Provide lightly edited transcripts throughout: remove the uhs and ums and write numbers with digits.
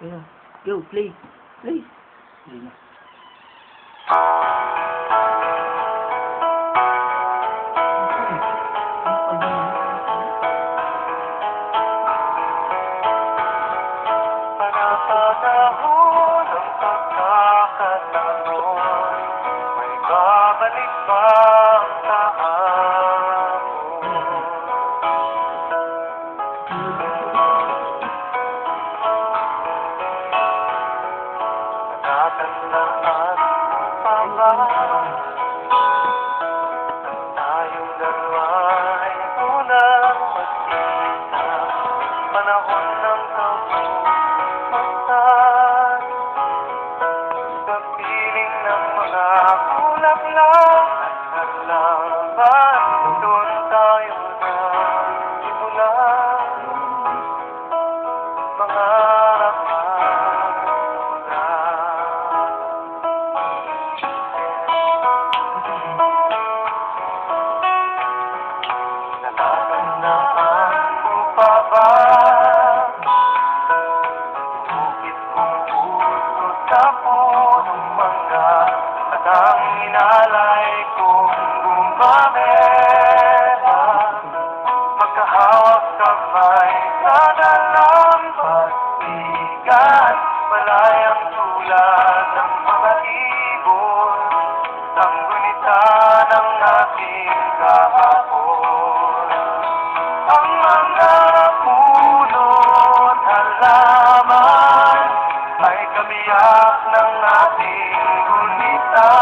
Yeah. Go, play. Play. Play na. Panahon ng pagkakataon, may babalik ba ang kahapon? Natatandaan mo pa ba nang tayong dalawa'y unang magkita? Panahon ng kabutan, sa piling ng mga bulaklak at halaman, doon tayo nagsimulan. Mga natatandaan mo pa ba? Bukit kong puso sa punong mangga, at ang inalay kong gumamera. Magkahawak kamay sa dalampas bigat, malayang tulad ng mga ibon, ang gunita ng ating kahapon. Ang mga puno't halaman ay kabiyak ng ating gunita.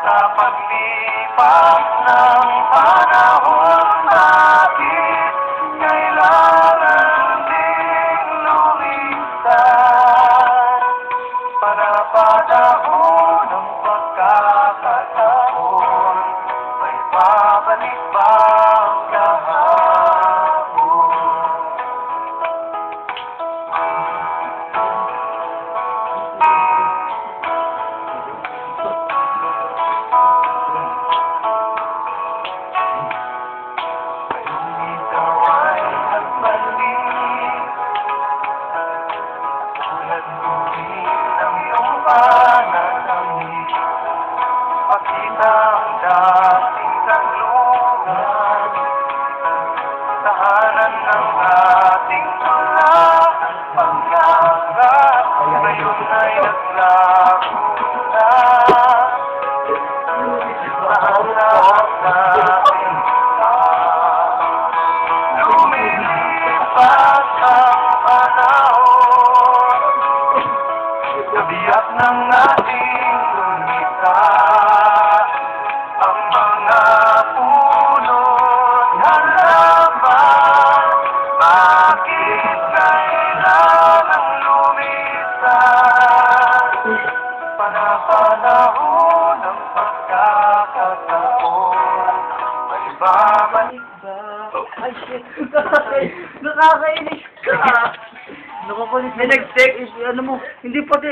Sa paglipas ng panahon, bakit kailangan ding lumisan? Panahon ng pagkakataon, may babalik ba ang kahapon? Ngayong ikaw ay nagbalik, tulad ko rin ng iyong pananamit. Pakita ang dating kanlungan, tahanan ng ating tulak at pangarap, ngayon ay naglago na. Mahanap natin pa, lumilipas ang panahon, kabiyak ng ating gunita. Ang mga puno't halaman, bakit kailangang lumisan? Panahon ng pagkakataon, may babalik ba? Ay, shit. Nakakainis ka. Nakakulit. May nag-text. Ano mo, hindi pati.